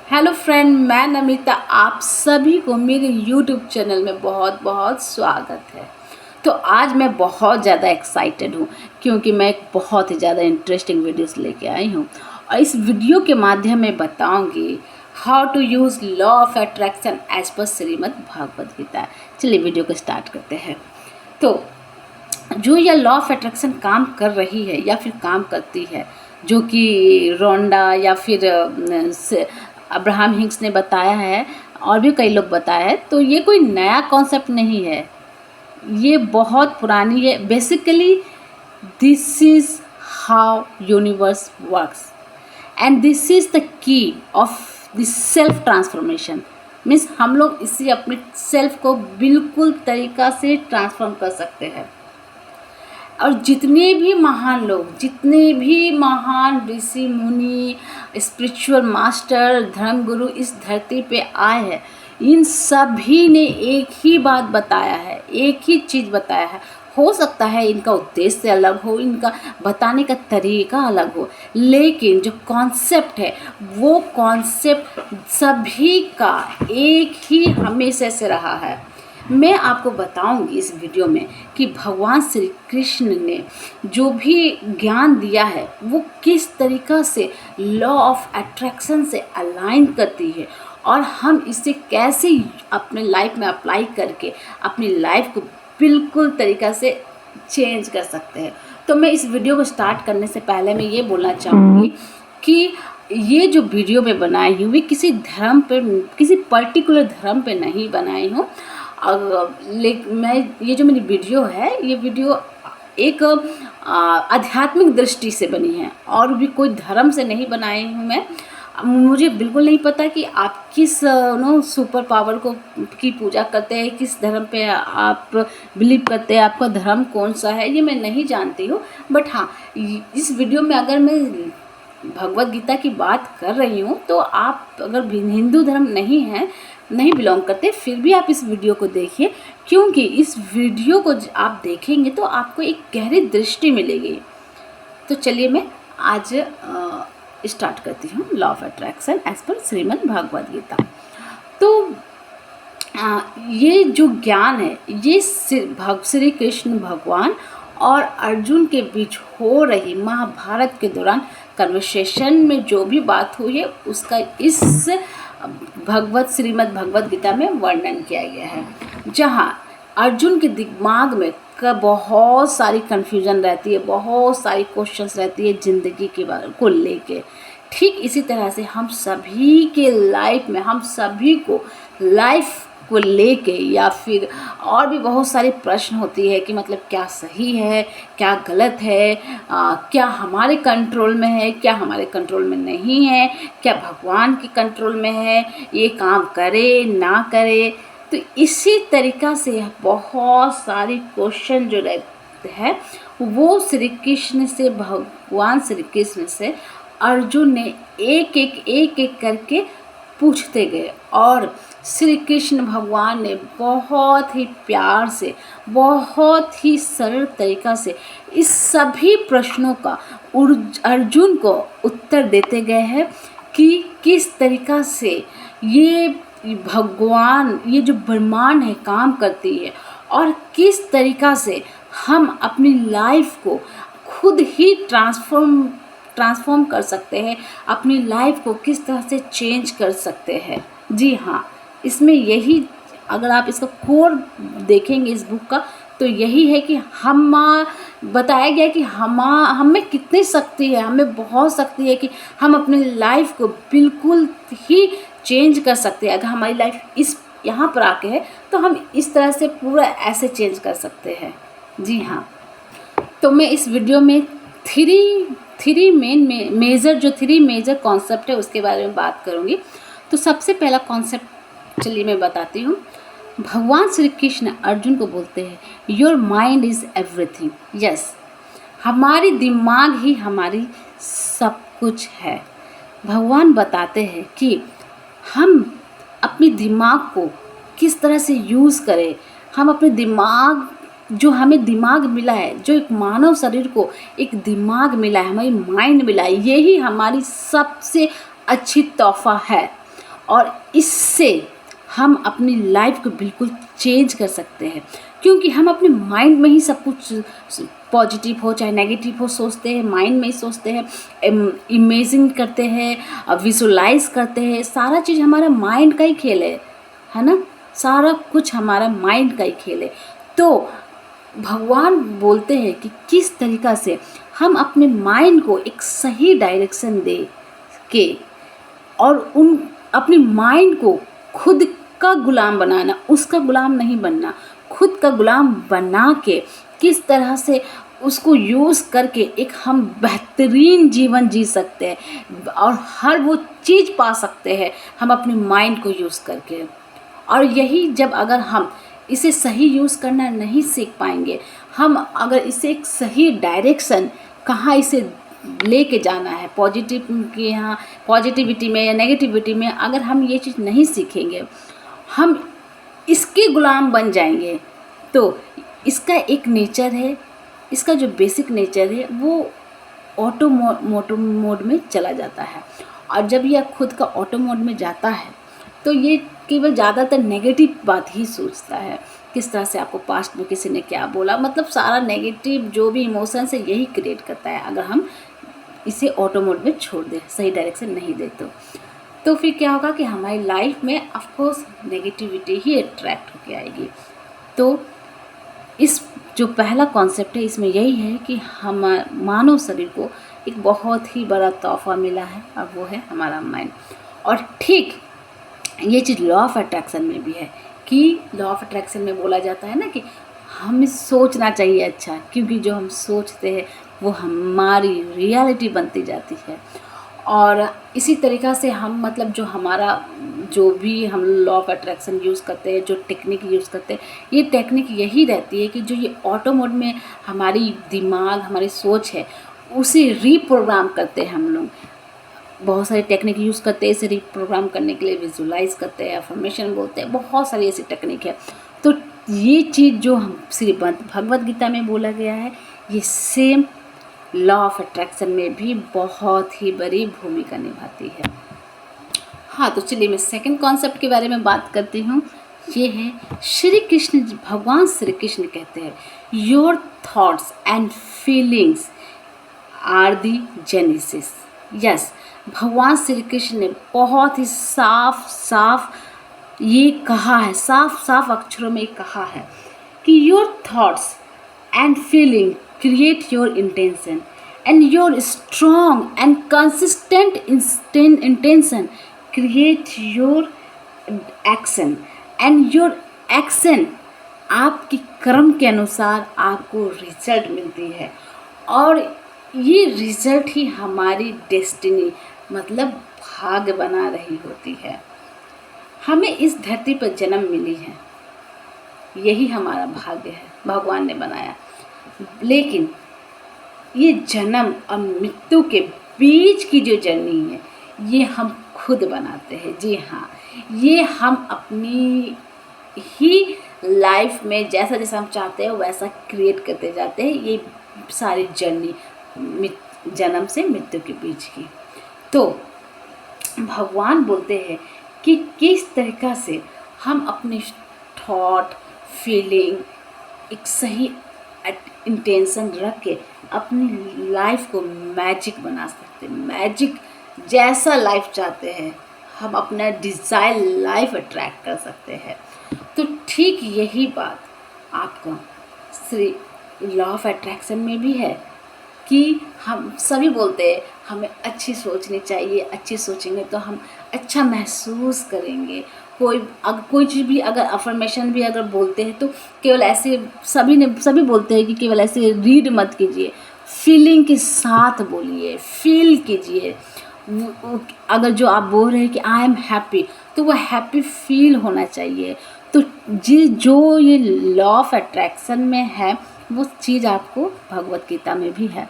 Hello friend, मैं नमिता। आप सभी को मेरे यूट्यूब चैनल में बहुत बहुत स्वागत है। तो आज मैं बहुत ज़्यादा एक्साइटेड हूँ क्योंकि मैं एक बहुत ही ज़्यादा इंटरेस्टिंग वीडियोस लेके आई हूँ और इस वीडियो के माध्यम में बताऊँगी how to use law of attraction as पर श्रीमद् भागवत गीता। चलिए वीडियो को स्टार्ट करते हैं। तो जो यह लॉ ऑफ अट्रैक्शन काम कर रही है या फिर काम करती है, जो कि रोंडा या फिर अब्राहम हिंग्स ने बताया है और भी कई लोग बताया है, तो ये कोई नया कॉन्सेप्ट नहीं है, ये बहुत पुरानी है। Basically this is how universe works and this is the key of this self transformation. Means हम लोग इसी अपने सेल्फ को बिल्कुल तरीक़ा से ट्रांसफॉर्म कर सकते हैं। और जितने भी महान लोग, जितने भी महान ऋषि मुनि, स्पिरिचुअल मास्टर, धर्मगुरु इस धरती पे आए हैं, इन सभी ने एक ही बात बताया है, एक ही चीज़ बताया है। हो सकता है इनका उद्देश्य अलग हो, इनका बताने का तरीका अलग हो, लेकिन जो कॉन्सेप्ट है वो कॉन्सेप्ट सभी का एक ही हमेशा से रहा है। मैं आपको बताऊंगी इस वीडियो में कि भगवान श्री कृष्ण ने जो भी ज्ञान दिया है वो किस तरीक़ा से लॉ ऑफ अट्रैक्शन से अलाइन करती है और हम इसे कैसे अपने लाइफ में अप्लाई करके अपनी लाइफ को बिल्कुल तरीक़ा से चेंज कर सकते हैं। तो मैं इस वीडियो को स्टार्ट करने से पहले मैं ये बोलना चाहूँगी कि ये जो वीडियो मैं बनाई हूँ वे किसी धर्म पर, किसी पर्टिकुलर धर्म पे नहीं बनाई हूँ। मैं ये जो मेरी वीडियो है, ये वीडियो एक आध्यात्मिक दृष्टि से बनी है और भी कोई धर्म से नहीं बनाई हूँ मैं। मुझे बिल्कुल नहीं पता कि आप किस सुपर पावर को की पूजा करते हैं, किस धर्म पे आप बिलीव करते हैं, आपका धर्म कौन सा है, ये मैं नहीं जानती हूँ। बट हाँ, इस वीडियो में अगर मैं भगवत गीता की बात कर रही हूँ तो आप अगर हिंदू धर्म नहीं बिलोंग करते, फिर भी आप इस वीडियो को देखिए, क्योंकि इस वीडियो को आप देखेंगे तो आपको एक गहरी दृष्टि मिलेगी। तो चलिए मैं आज स्टार्ट करती हूँ लॉ ऑफ अट्रैक्शन एज पर श्रीमद् भागवत गीता। तो ये जो ज्ञान है ये श्री कृष्ण भगवान और अर्जुन के बीच हो रही महाभारत के दौरान कन्वर्सेशन में जो भी बात हुई है उसका इस श्रीमद् भगवत गीता में वर्णन किया गया है, जहाँ अर्जुन के दिमाग में बहुत सारी कन्फ्यूजन रहती है, बहुत सारी क्वेश्चंस रहती है ज़िंदगी के बारे को लेके। ठीक इसी तरह से हम सभी के लाइफ में, हम सभी को लाइफ को लेके या फिर और भी बहुत सारे प्रश्न होती है कि मतलब क्या सही है, क्या गलत है, क्या हमारे कंट्रोल में है, क्या हमारे कंट्रोल में नहीं है, क्या भगवान के कंट्रोल में है, ये काम करे ना करे। तो इसी तरीक़ा से बहुत सारी क्वेश्चन जो रहते हैं वो श्री कृष्ण से, भगवान श्री कृष्ण से अर्जुन ने एक एक करके पूछते गए और श्री कृष्ण भगवान ने बहुत ही प्यार से, बहुत ही सरल तरीक़ा से इस सभी प्रश्नों का अर्जुन को उत्तर देते गए हैं कि किस तरीक़ा से ये भगवान, ये जो ब्रह्मांड है काम करती है और किस तरीक़ा से हम अपनी लाइफ को खुद ही ट्रांसफॉर्म कर सकते हैं, अपनी लाइफ को किस तरह से चेंज कर सकते हैं। जी हाँ, इसमें यही, अगर आप इसका कोर देखेंगे इस बुक का, तो यही है कि हम बताया गया कि हमें कितनी शक्ति है, हमें बहुत शक्ति है कि हम अपनी लाइफ को बिल्कुल ही चेंज कर सकते हैं। अगर हमारी लाइफ इस यहाँ पर आके है तो हम इस तरह से पूरा ऐसे चेंज कर सकते हैं। जी हाँ, तो मैं इस वीडियो में थ्री मेजर कॉन्सेप्ट है उसके बारे में बात करूँगी। तो सबसे पहला कॉन्सेप्ट चलिए मैं बताती हूँ। भगवान श्री कृष्ण अर्जुन को बोलते हैं, your mind is everything. Yes, हमारी दिमाग ही हमारी सब कुछ है। भगवान बताते हैं कि हम अपने दिमाग को किस तरह से यूज़ करें। हम अपने दिमाग, जो हमें दिमाग मिला है, जो एक मानव शरीर को एक दिमाग मिला है, हमारी माइंड मिला है, यही हमारी सबसे अच्छी तोहफ़ा है। और इससे हम अपनी लाइफ को बिल्कुल चेंज कर सकते हैं, क्योंकि हम अपने माइंड में ही सब कुछ, पॉजिटिव हो चाहे नेगेटिव हो, सोचते हैं, माइंड में ही सोचते हैं, इमेजिन करते हैं, विजुलाइज करते हैं। सारा चीज़ हमारा माइंड का ही खेल है ना, सारा कुछ हमारा माइंड का ही खेल है। तो भगवान बोलते हैं कि किस तरीक़ा से हम अपने माइंड को एक सही डायरेक्शन दे के और उन अपने माइंड को खुद का गुलाम बनाना, उसका गुलाम नहीं बनना, खुद का गुलाम बना के किस तरह से उसको यूज़ करके एक हम बेहतरीन जीवन जी सकते हैं और हर वो चीज़ पा सकते हैं हम अपने माइंड को यूज़ करके। और यही जब अगर हम इसे सही यूज़ करना नहीं सीख पाएंगे, हम अगर इसे एक सही डायरेक्शन कहाँ इसे लेके जाना है, पॉजिटिव के यहाँ पॉजिटिविटी में या नेगेटिविटी में, अगर हम ये चीज़ नहीं सीखेंगे, हम इसके गुलाम बन जाएंगे। तो इसका एक नेचर है, इसका जो बेसिक नेचर है वो ऑटो मोड में चला जाता है। और जब यह खुद का ऑटो मोड में जाता है तो ये केवल ज़्यादातर नेगेटिव बात ही सोचता है, किस तरह से आपको पास्ट में किसी ने क्या बोला, मतलब सारा नेगेटिव जो भी इमोशंस है यही क्रिएट करता है अगर हम इसे ऑटो मोड में छोड़ दें, सही डायरेक्शन नहीं दे तो फिर क्या होगा कि हमारी लाइफ में ऑफकोर्स नेगेटिविटी ही अट्रैक्ट होके आएगी। तो इस जो पहला कॉन्सेप्ट है इसमें यही है कि हम मानव शरीर को एक बहुत ही बड़ा तोहफा मिला है और वो है हमारा माइंड। और ठीक ये चीज़ लॉ ऑफ अट्रैक्शन में भी है कि लॉ ऑफ अट्रैक्शन में बोला जाता है ना कि हमें सोचना चाहिए अच्छा, क्योंकि जो हम सोचते हैं वो हमारी रियलिटी बनती जाती है। और इसी तरीक़ा से हम मतलब जो हमारा जो भी हम लॉ ऑफ अट्रैक्शन यूज़ करते हैं, जो टेक्निक यूज़ करते हैं, ये टेक्निक यही रहती है कि जो ये ऑटो मोड में हमारी दिमाग हमारी सोच है उसे रीप्रोग्राम करते हैं हम लोग। बहुत सारी टेक्निक यूज़ करते हैं इसे रीप्रोग्राम करने के लिए, विजुलाइज करते हैं, अफर्मेशन बोलते हैं, बहुत सारी ऐसी टेक्निक है। तो ये चीज़ जो हम श्री भगवद गीता में बोला गया है, ये सेम लॉ ऑफ अट्रैक्शन में भी बहुत ही बड़ी भूमिका निभाती है। हाँ, तो चलिए मैं सेकंड कॉन्सेप्ट के बारे में बात करती हूँ। ये है श्री कृष्ण, भगवान श्री कृष्ण कहते हैं your thoughts and feelings are the genesis. Yes, Bhagwan Shri Krishna ने बहुत ही साफ ये कहा है, साफ अक्षरों में कहा है कि your thoughts and feeling create your intention, and your strong and consistent intention create your action, and your action आपकी कर्म के अनुसार आपको रिजल्ट मिलती है। और ये रिजल्ट ही हमारी डेस्टिनी मतलब भाग्य बना रही होती है। हमें इस धरती पर जन्म मिली है, यही हमारा भाग्य है, भगवान ने बनाया। लेकिन ये जन्म और मृत्यु के बीच की जो जर्नी है ये हम खुद बनाते हैं। जी हाँ, ये हम अपनी ही लाइफ में जैसा जैसा हम चाहते हैं वैसा क्रिएट करते जाते हैं, ये सारी जर्नी जन्म से मृत्यु के बीच की। तो भगवान बोलते हैं कि किस तरीक़ा से हम अपने थॉट फीलिंग एक सही इंटेंशन रख के अपनी लाइफ को मैजिक बना सकते हैं। मैजिक जैसा लाइफ चाहते हैं हम अपना डिज़ायर लाइफ अट्रैक्ट कर सकते हैं। तो ठीक यही बात आपका श्री लॉ ऑफ अट्रैक्शन में भी है कि हम सभी बोलते हैं हमें अच्छी सोचनी चाहिए, अच्छी सोचेंगे तो हम अच्छा महसूस करेंगे। कोई चीज़ भी अगर अफर्मेशन भी अगर बोलते हैं तो केवल ऐसे सभी बोलते हैं कि केवल ऐसे रीड मत कीजिए, फीलिंग के साथ बोलिए, फील कीजिए। अगर जो आप बोल रहे हैं कि आई एम हैप्पी तो वो हैप्पी फील होना चाहिए। तो जो ये लॉ ऑफ अट्रैक्शन में है वो चीज़ आपको भगवद गीता में भी है।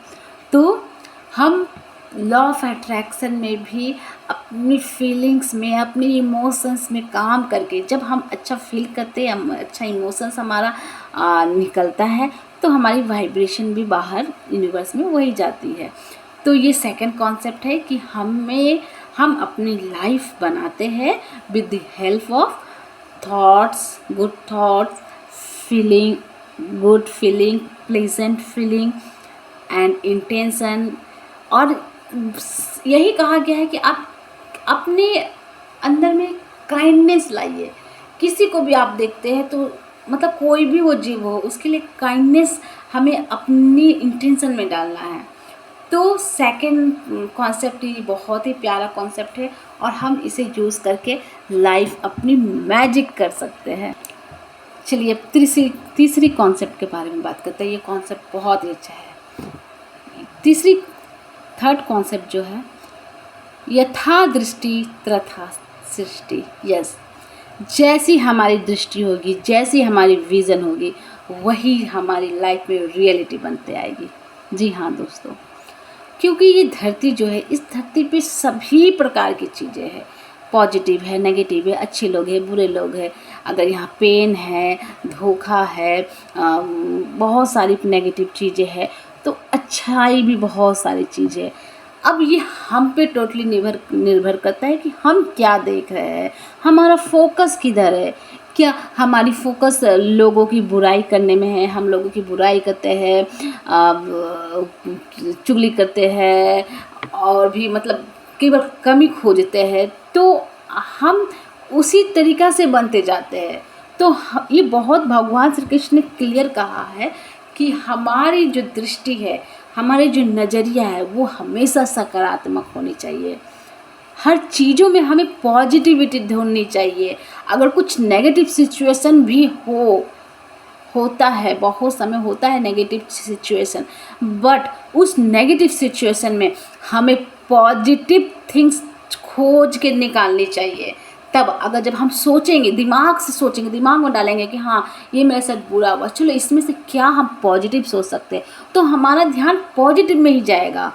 तो हम लॉ ऑफ अट्रैक्शन में भी अपनी फीलिंग्स में, अपनी इमोशंस में काम करके जब हम अच्छा फील करते हैं, अच्छा इमोशंस हमारा निकलता है तो हमारी वाइब्रेशन भी बाहर यूनिवर्स में वही जाती है। तो ये सेकंड कॉन्सेप्ट है कि हम अपनी लाइफ बनाते हैं with the help of thoughts, feeling, good feeling, pleasant feeling and intention. और यही कहा गया है कि आप अपने अंदर में काइंडनेस लाइए। किसी को भी आप देखते हैं तो मतलब कोई भी वो जीव हो, उसके लिए काइंडनेस हमें अपनी इंटेंशन में डालना है। तो सेकंड कॉन्सेप्ट ये बहुत ही प्यारा कॉन्सेप्ट है और हम इसे यूज़ करके लाइफ अपनी मैजिक कर सकते हैं। चलिए अब तीसरी कॉन्सेप्ट के बारे में बात करते हैं। ये कॉन्सेप्ट बहुत ही अच्छा है। थर्ड कॉन्सेप्ट जो है, यथा दृष्टि तथा सृष्टि। यस, जैसी हमारी दृष्टि होगी, जैसी हमारी विज़न होगी, वही हमारी लाइफ में रियलिटी बनते आएगी। जी हाँ दोस्तों, क्योंकि ये धरती जो है, इस धरती पे सभी प्रकार की चीज़ें हैं। पॉजिटिव है, नेगेटिव है, अच्छे लोग हैं, बुरे लोग हैं। अगर यहाँ पेन है, धोखा है, बहुत सारी नेगेटिव चीज़ें हैं, तो अच्छाई भी बहुत सारी चीज़ें हैं। अब ये हम पे टोटली निर्भर करता है कि हम क्या देख रहे हैं, हमारा फोकस किधर है। क्या हमारी फोकस लोगों की बुराई करने में है, हम लोगों की बुराई करते हैं, चुगली करते हैं और भी मतलब केवल कमी खोजते हैं, तो हम उसी तरीक़ा से बनते जाते हैं। तो ये बहुत भगवान श्री कृष्ण ने क्लियर कहा है कि हमारी जो दृष्टि है, हमारे जो नज़रिया है, वो हमेशा सकारात्मक होनी चाहिए। हर चीज़ों में हमें पॉजिटिविटी ढूंढनी चाहिए। अगर कुछ नेगेटिव सिचुएशन भी होता है, बहुत समय होता है नेगेटिव सिचुएशन, बट उस नेगेटिव सिचुएशन में हमें पॉजिटिव थिंग्स खोज के निकालनी चाहिए। तब अगर जब हम सोचेंगे, दिमाग से सोचेंगे, दिमाग में डालेंगे कि हाँ ये मेरे साथ बुरा हुआ, चलो इसमें से क्या हम पॉजिटिव सोच सकते हैं, तो हमारा ध्यान पॉजिटिव में ही जाएगा।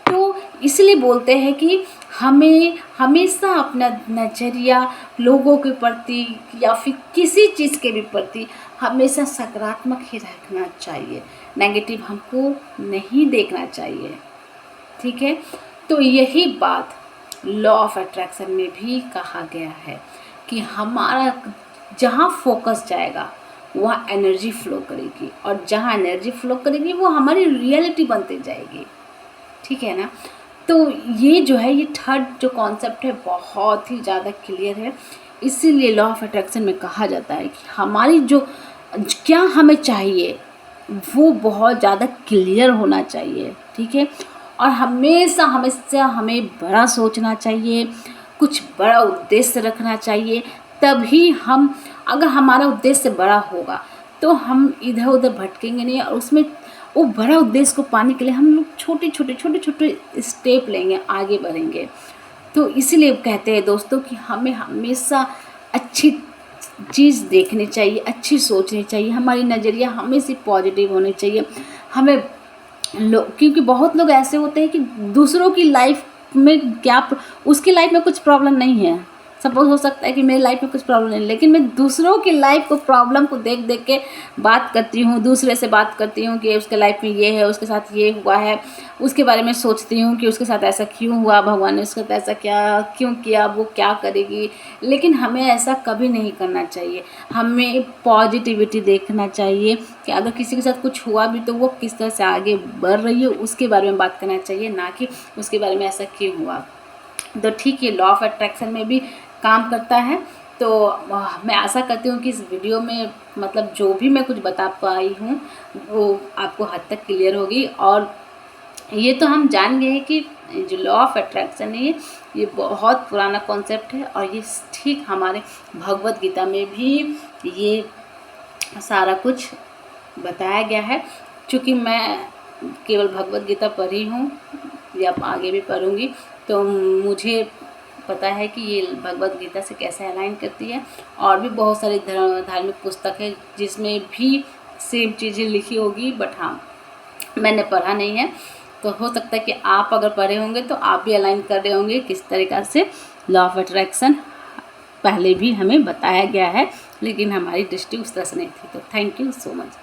तो इसलिए बोलते हैं कि हमें हमेशा अपना नज़रिया लोगों के प्रति या फिर किसी चीज़ के भी प्रति हमेशा सकारात्मक ही रखना चाहिए, नेगेटिव हमको नहीं देखना चाहिए। ठीक है, तो यही बात लॉ ऑफ अट्रैक्शन में भी कहा गया है कि हमारा जहाँ फोकस जाएगा वहाँ एनर्जी फ्लो करेगी, और जहाँ एनर्जी फ्लो करेगी वो हमारी रियलिटी बनती जाएगी। ठीक है ना। तो ये जो है, ये थर्ड जो कॉन्सेप्ट है बहुत ही ज़्यादा क्लियर है। इसीलिए लॉ ऑफ अट्रैक्शन में कहा जाता है कि हमारी जो क्या हमें चाहिए वो बहुत ज़्यादा क्लियर होना चाहिए। ठीक है, और हमेशा हमें बड़ा सोचना चाहिए, कुछ बड़ा उद्देश्य रखना चाहिए। तभी हम, अगर हमारा उद्देश्य बड़ा होगा तो हम इधर उधर भटकेंगे नहीं, और उसमें वो बड़ा उद्देश्य को पाने के लिए हम लोग छोटे छोटे स्टेप लेंगे, आगे बढ़ेंगे। तो इसीलिए कहते हैं दोस्तों कि हमें हमेशा अच्छी चीज़ देखनी चाहिए, अच्छी सोचनी चाहिए, हमारी नज़रिया हमेशा पॉजिटिव होनी चाहिए। हमें क्योंकि बहुत लोग ऐसे होते हैं कि दूसरों की लाइफ में क्या, उसकी लाइफ में कुछ प्रॉब्लम नहीं है, सपोज हो सकता है कि मेरी लाइफ में कुछ प्रॉब्लम नहीं, लेकिन मैं दूसरों की लाइफ को, प्रॉब्लम को देख देख के बात करती हूँ, दूसरे से बात करती हूँ कि उसके लाइफ में ये है, उसके साथ ये हुआ है, उसके बारे में सोचती हूँ कि उसके साथ ऐसा क्यों हुआ, भगवान ने उसके साथ ऐसा क्यों किया, वो क्या करेगी। लेकिन हमें ऐसा कभी नहीं करना चाहिए, हमें पॉजिटिविटी देखना चाहिए कि अगर किसी के साथ कुछ हुआ भी तो वो किस तरह से आगे बढ़ रही है, उसके बारे में बात करना चाहिए, ना कि उसके बारे में ऐसा क्यों हुआ। तो ठीक है, लॉ ऑफ अट्रैक्शन में भी काम करता है। तो मैं आशा करती हूँ कि इस वीडियो में मतलब जो भी मैं कुछ बता पाई हूँ वो आपको हद तक क्लियर होगी। और ये तो हम जान गए हैं कि जो लॉ ऑफ अट्रैक्शन है ये बहुत पुराना कॉन्सेप्ट है, और ये ठीक हमारे भगवत गीता में भी ये सारा कुछ बताया गया है। चूँकि मैं केवल भगवत गीता पढ़ी हूँ या आगे भी पढ़ूँगी, तो मुझे पता है कि ये भगवत गीता से कैसे अलाइन करती है। और भी बहुत सारी धार्मिक पुस्तक है जिसमें भी सेम चीज़ें लिखी होगी, बट हाँ मैंने पढ़ा नहीं है। तो हो सकता है कि आप अगर पढ़े होंगे तो आप भी अलाइन कर रहे होंगे किस तरीक़ा से लॉ ऑफ अट्रैक्शन पहले भी हमें बताया गया है, लेकिन हमारी दृष्टि उस तरह से नहीं थी। तो थैंक यू सो मच।